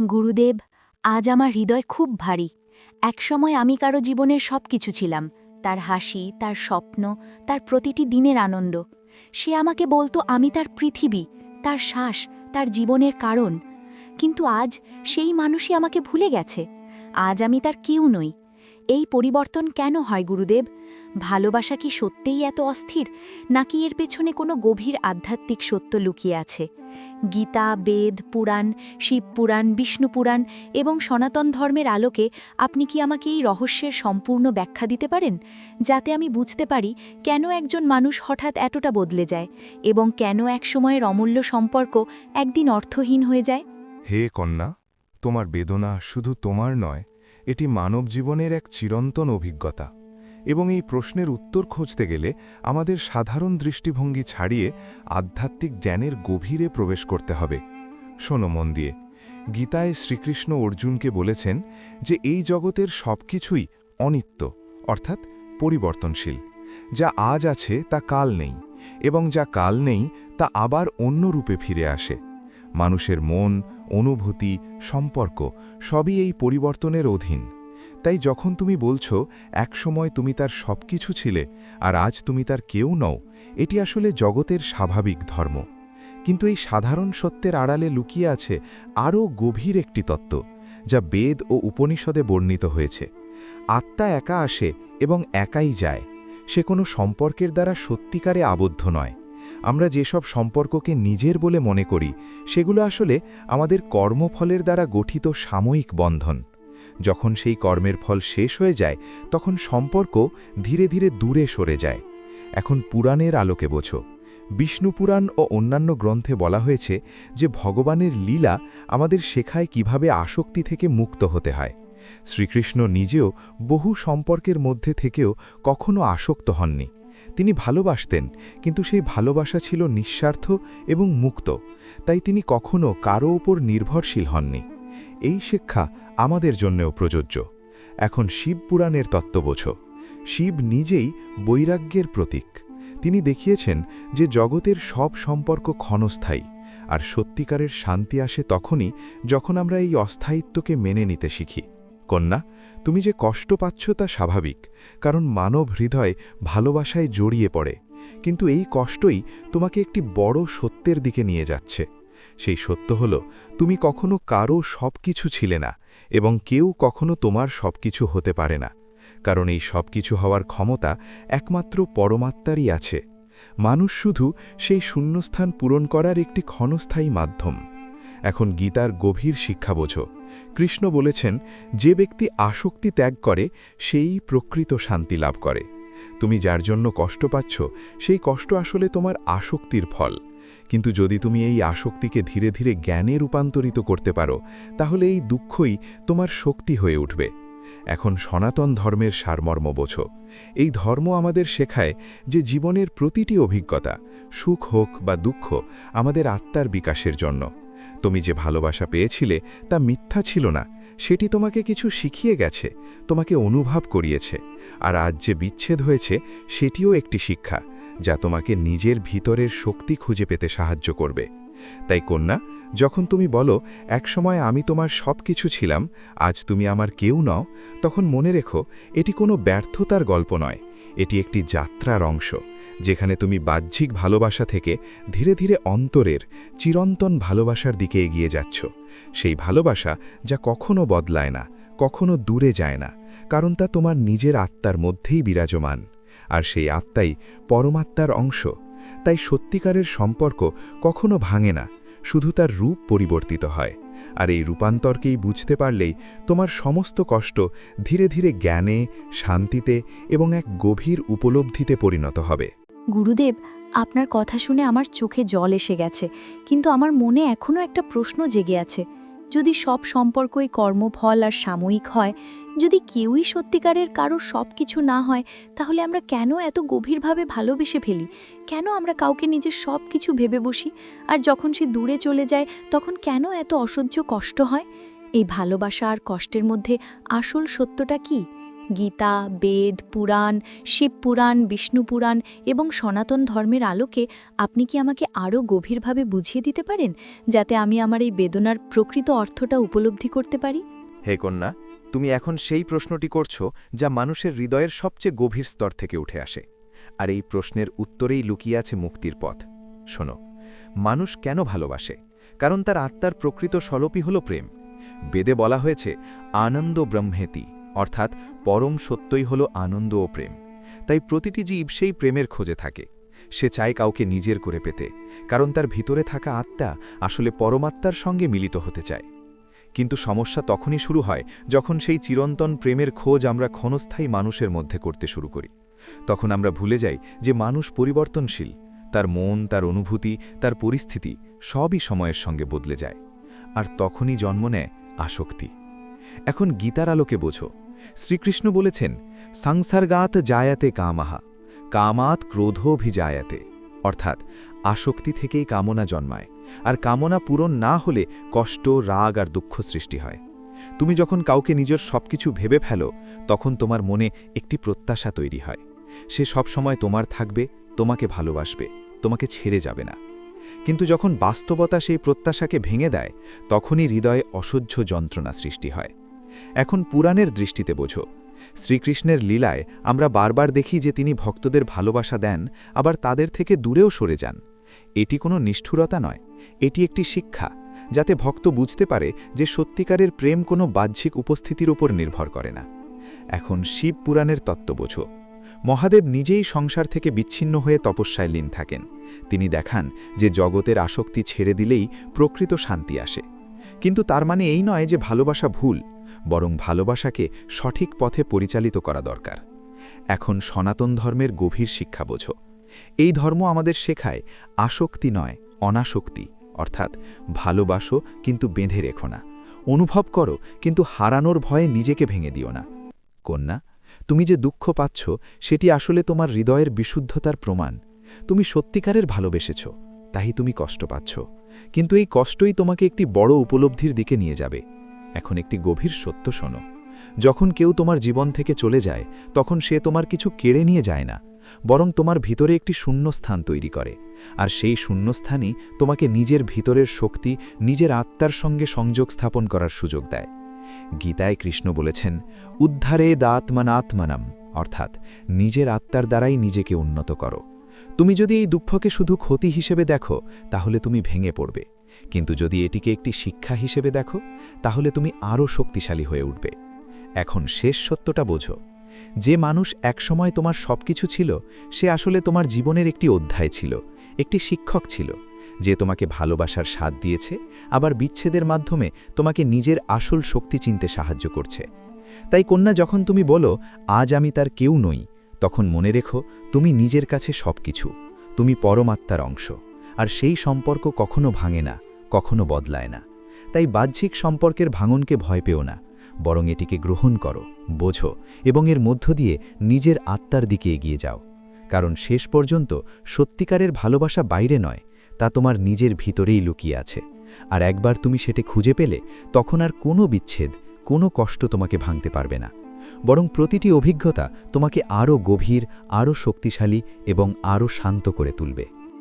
গুরুদেব, আজ আমার হৃদয় খুব ভারী। একসময় আমি কারো জীবনের সব কিছু ছিলাম, তার হাসি, তার স্বপ্ন, তার প্রতিটি দিনের আনন্দ। সে আমাকে বলতো আমি তার পৃথিবী, তার শ্বাস, তার জীবনের কারণ। কিন্তু আজ সেই মানুষই আমাকে ভুলে গেছে। আজ আমি তার কেউ নই। এই পরিবর্তন কেন হয় গুরুদেব? ভালোবাসা কি সত্যিই এত অস্থির, নাকি এর পেছনে কোনো গভীর আধ্যাত্মিক সত্য লুকিয়ে আছে? গীতা, বেদ, পুরাণ, শিবপুরাণ, বিষ্ণুপুরাণ এবং সনাতন ধর্মের আলোকে আপনি কি আমাকে এই রহস্যের সম্পূর্ণ ব্যাখ্যা দিতে পারেন, যাতে আমি বুঝতে পারি কেন একজন মানুষ হঠাৎ এতটা বদলে যায় এবং কেন এক সময়ের অমূল্য সম্পর্ক একদিন অর্থহীন হয়ে যায়? হে কন্যা, তোমার বেদনা শুধু তোমার নয়, এটি মানব জীবনের এক চিরন্তন অভিজ্ঞতা। এবং এই প্রশ্নের উত্তর খুঁজতে গেলে আমাদের সাধারণ দৃষ্টিভঙ্গি ছাড়িয়ে আধ্যাত্মিক জ্ঞানের গভীরে প্রবেশ করতে হবে। শোনো মন দিয়ে, গীতায় শ্রীকৃষ্ণ অর্জুনকে বলেছেন যে এই জগতের সব কিছুই অনিত্য, অর্থাৎ পরিবর্তনশীল। যা আজ আছে তা কাল নেই, এবং যা কাল নেই তা আবার অন্য রূপে ফিরে আসে। মানুষের মন, অনুভূতি, সম্পর্ক সবই এই পরিবর্তনের অধীন। তাই যখন তুমি বলছো একসময় তুমি তার সব কিছু ছিলে আর আজ তুমি তার কেউ নও, এটি আসলে জগতের স্বাভাবিক ধর্ম। কিন্তু এই সাধারণ সত্যের আড়ালে লুকিয়ে আছে আরও গভীর একটি তত্ত্ব, যা বেদ ও উপনিষদে বর্ণিত হয়েছে। আত্মা একা আসে এবং একাই যায়। সে কোনো সম্পর্কের দ্বারা সত্যিকারে আবদ্ধ নয়। আমরা যেসব সম্পর্ককে নিজের বলে মনে করি, সেগুলো আসলে আমাদের কর্মফলের দ্বারা গঠিত সাময়িক বন্ধন। যখন সেই কর্মের ফল শেষ হয়ে যায়, তখন সম্পর্ক ধীরে ধীরে দূরে সরে যায়। এখন পুরাণের আলোকে বোঝো। বিষ্ণুপুরাণ ও অন্যান্য গ্রন্থে বলা হয়েছে যে ভগবানের লীলা আমাদের শেখায় কিভাবে আসক্তি থেকে মুক্ত হতে হয়। শ্রীকৃষ্ণ নিজেও বহু সম্পর্কের মধ্যে থেকেও কখনো আসক্ত হননি। তিনি ভালোবাসতেন, কিন্তু সেই ভালোবাসা ছিল নিঃস্বার্থ এবং মুক্ত। তাই তিনি কখনো কারো উপর নির্ভরশীল হননি। এই শিক্ষা আমাদের জন্যও প্রযোজ্য। এখন শিবপুরাণের তত্ত্ব বোঝো। শিব নিজেই বৈরাগ্যের প্রতীক। তিনি দেখিয়েছেন যে জগতের সব সম্পর্ক ক্ষণস্থায়ী, আর সত্যিকারের শান্তি আসে তখনই যখন আমরা এই অস্থায়িত্বকে মেনে নিতে শিখি। কন্যা, তুমি যে কষ্ট পাচ্ছ তা স্বাভাবিক, কারণ মানব হৃদয় ভালোবাসায় জড়িয়ে পড়ে। কিন্তু এই কষ্টই তোমাকে একটি বড় সত্যের দিকে নিয়ে যাচ্ছে। সেই সত্য হল, তুমি কখনো কারো সব কিছু ছিলে না, এবং কেউ কখনো তোমার সব কিছু হতে পারে না। কারণ এই সব কিছু হওয়ার ক্ষমতা একমাত্র পরমাত্মারই আছে। মানুষ শুধু সেই শূন্যস্থান পূরণ করার একটি ক্ষণস্থায়ী মাধ্যম। এখন গীতার গভীর শিক্ষা বোঝো। কৃষ্ণ বলেছেন, যে ব্যক্তি আসক্তি ত্যাগ করে সেই প্রকৃত শান্তি লাভ করে। তুমি যার জন্য কষ্ট পাচ্ছ, সেই কষ্ট আসলে তোমার আসক্তির ফল। কিন্তু যদি তুমি এই আসক্তিকে ধীরে ধীরে জ্ঞানে রূপান্তরিত করতে পারো, তাহলে এই দুঃখই তোমার শক্তি হয়ে উঠবে। এখন সনাতন ধর্মের সারমর্ম বোঝো। এই ধর্ম আমাদের শেখায় যে জীবনের প্রতিটি অভিজ্ঞতা, সুখ হোক বা দুঃখ, আমাদের আত্মার বিকাশের জন্য। তুমি যে ভালোবাসা পেয়েছিলে তা মিথ্যা ছিল না, সেটি তোমাকে কিছু শিখিয়ে গেছে, তোমাকে অনুভব করিয়েছে। আর আজ যে বিচ্ছেদ হয়েছে, সেটিও একটি শিক্ষা, যা তোমাকে নিজের ভিতরের শক্তি খুঁজে পেতে সাহায্য করবে। তাই কন্যা, যখন তুমি বলো একসময় আমি তোমার সব কিছু ছিলাম, আজ তুমি আমার কেউ নও, তখন মনে রেখো, এটি কোনো ব্যর্থতার গল্প নয়। এটি একটি যাত্রার অংশ, যেখানে তুমি বাহ্যিক ভালোবাসা থেকে ধীরে ধীরে অন্তরের চিরন্তন ভালোবাসার দিকে এগিয়ে যাচ্ছ। সেই ভালোবাসা যা কখনো বদলায় না, কখনো দূরে যায় না, কারণ তা তোমার নিজের আত্মার মধ্যেই বিরাজমান। আর সেই আত্মাই পরমাত্মার অংশ। তাই সত্যিকারের সম্পর্ক কখনো ভাঙে না, শুধু তার রূপ পরিবর্তিত হয়। আর এই রূপান্তরকেই বুঝতে পারলেই তোমার সমস্ত কষ্ট ধীরে ধীরে জ্ঞানে, শান্তিতে এবং এক গভীর উপলব্ধিতে পরিণত হবে। গুরুদেব, আপনার কথা শুনে আমার চোখে জল এসে গেছে, কিন্তু আমার মনে এখনও একটা প্রশ্ন জেগে আছে। যদি সব সম্পর্কই কর্মফল আর সাময়িক হয়, যদি কেউই সত্যিকারের কারো সব কিছু না হয়, তাহলে আমরা কেন এত গভীরভাবে ভালোবেসে ফেলি? কেন আমরা কাউকে নিজের সব কিছু ভেবে বসি, আর যখন সে দূরে চলে যায় তখন কেন এত অসহ্য কষ্ট হয়? এই ভালোবাসা আর কষ্টের মধ্যে আসল সত্যটা কি? গীতা, বেদ, পুরাণ, শিব পুরাণ, বিষ্ণু পুরাণ এবং সনাতন ধর্মের আলোকে আপনি কি আমাকে আরও গভীরভাবে বুঝিয়ে দিতে পারেন, যাতে আমি আমার এই বেদনার প্রকৃত অর্থটা উপলব্ধি করতে পারি? হে কন্যা, তুমি এখন সেই প্রশ্নটি করছো যা মানুষের হৃদয়ের সবচেয়ে গভীর স্তর থেকে উঠে আসে। আর এই প্রশ্নের উত্তরেই লুকিয়ে আছে মুক্তির পথ। শোনো, মানুষ কেন ভালোবাসে? কারণ তার আত্মার প্রকৃত স্বরূপই হল প্রেম। বেদে বলা হয়েছে আনন্দ ব্রহ্মেতি, অর্থাৎ পরম সত্যই হল আনন্দ ও প্রেম। তাই প্রতিটি জীব সেই প্রেমের খোঁজে থাকে। সে চায় কাউকে নিজের করে পেতে, কারণ তার ভিতরে থাকা আত্মা আসলে পরমাত্মার সঙ্গে মিলিত হতে চায়। কিন্তু সমস্যা তখনই শুরু হয় যখন সেই চিরন্তন প্রেমের খোঁজ আমরা ক্ষণস্থায়ী মানুষের মধ্যে করতে শুরু করি। তখন আমরা ভুলে যাই যে মানুষ পরিবর্তনশীল, তার মন, তার অনুভূতি, তার পরিস্থিতি সবই সময়ের সঙ্গে বদলে যায়। আর তখনই জন্ম নেয় আসক্তি। এখন গীতার আলোকে বোঝো। শ্রীকৃষ্ণ বলেছেন, সংসর্গাত জায়াতে কামাহা, কামাত ক্রোধোভিজায়াতে, অর্থাৎ আসক্তি থেকেই কামনা জন্মায়, আর কামনা পূরণ না হলে কষ্ট, রাগ আর দুঃখ সৃষ্টি হয়। তুমি যখন কাউকে নিজের সবকিছু ভেবে ফেলো, তখন তোমার মনে একটি প্রত্যাশা তৈরি হয়। সে সবসময় তোমার থাকবে, তোমাকে ভালোবাসবে, তোমাকে ছেড়ে যাবে না। কিন্তু যখন বাস্তবতা সেই প্রত্যাশাকে ভেঙে দেয়, তখনই হৃদয়ে অসহ্য যন্ত্রণা সৃষ্টি হয়। এখন পুরাণের দৃষ্টিতে বোঝো। শ্রীকৃষ্ণের লীলায় আমরা বারবার দেখি যে তিনি ভক্তদের ভালোবাসা দেন, আবার তাদের থেকে দূরেও সরে যান। এটি কোনো নিষ্ঠুরতা নয়, এটি একটি শিক্ষা, যাতে ভক্ত বুঝতে পারে যে সত্যিকারের প্রেম কোনো বাহ্যিক উপস্থিতির উপর নির্ভর করে না। এখন শিব পুরাণের তত্ত্ব বোঝো। মহাদেব নিজেই সংসার থেকে বিচ্ছিন্ন হয়ে তপস্যায় লীন থাকেন। তিনি দেখান যে জগতের আসক্তি ছেড়ে দিলেই প্রকৃত শান্তি আসে। কিন্তু তার মানে এই নয় যে ভালোবাসা ভুল, বরং ভালোবাসাকে সঠিক পথে পরিচালিত করা দরকার। এখন সনাতন ধর্মের গভীর শিক্ষা বোঝো। এই ধর্ম আমাদের শেখায় আসক্তি নয়, অনাসক্তি, অর্থাৎ ভালোবাসো কিন্তু বেঁধে রেখো না, অনুভব করো কিন্তু হারানোর ভয়ে নিজেকে ভেঙে দিও না। কন্যা, তুমি যে দুঃখ পাচ্ছ সেটি আসলে তোমার হৃদয়ের বিশুদ্ধতার প্রমাণ। তুমি সত্যিকারের ভালোবেসেছ, তাই তুমি কষ্ট পাচ্ছ। কিন্তু এই কষ্টই তোমাকে একটি বড় উপলব্ধির দিকে নিয়ে যাবে। এখন একটি গভীর সত্য শোনো। যখন কেউ তোমার জীবন থেকে চলে যায়, তখন সে তোমার কিছু কেড়ে নিয়ে যায় না, বরং তোমার ভিতরে একটি শূন্যস্থান তৈরি করে। আর সেই শূন্যস্থানই তোমাকে নিজের ভিতরের শক্তি, নিজের আত্মার সঙ্গে সংযোগ স্থাপন করার সুযোগ দেয়। গীতায় কৃষ্ণ বলেছেন, উদ্ধারে দাত্মনাত্মনম, অর্থাৎ নিজের আত্মার দ্বারাই নিজেকে উন্নত করো। তুমি যদি এই দুঃখকে শুধু ক্ষতি হিসেবে দেখো, তাহলে তুমি ভেঙে পড়বে। কিন্তু যদি এটিকে একটি শিক্ষা হিসেবে দেখো, তাহলে তুমি আরও শক্তিশালী হয়ে উঠবে। এখন শেষ সত্যটা বোঝো। যে মানুষ একসময় তোমার সবকিছু ছিল, সে আসলে তোমার জীবনের একটি অধ্যায় ছিল, একটি শিক্ষক ছিল, যে তোমাকে ভালোবাসার স্বাদ দিয়েছে, আবার বিচ্ছেদের মাধ্যমে তোমাকে নিজের আসল শক্তি চিনতে সাহায্য করছে। তাই কন্যা, যখন তুমি বলো আজ আমি তার কেউ নই, তখন মনে রেখো তুমি নিজের কাছে সবকিছু, তুমি পরমাত্মার অংশ। আর সেই সম্পর্ক কখনো ভাঙে না, কখনো বদলায় না। তাই বাহ্যিক সম্পর্কের ভাঙনকে ভয় পেও না, বরং এটিকে গ্রহণ করো, বোঝো এবং এর মধ্য দিয়ে নিজের আত্মার দিকে এগিয়ে যাও। কারণ শেষ পর্যন্ত সত্যিকারের ভালোবাসা বাইরে নয়, তা তোমার নিজের ভিতরেই লুকিয়ে আছে। আর একবার তুমি সেটা খুঁজে পেলে, তখন আর কোনো বিচ্ছেদ, কোনো কষ্ট তোমাকে ভাঙতে পারবে না, বরং প্রতিটি অভিজ্ঞতা তোমাকে আরও গভীর, আরও শক্তিশালী এবং আরও শান্ত করে তুলবে।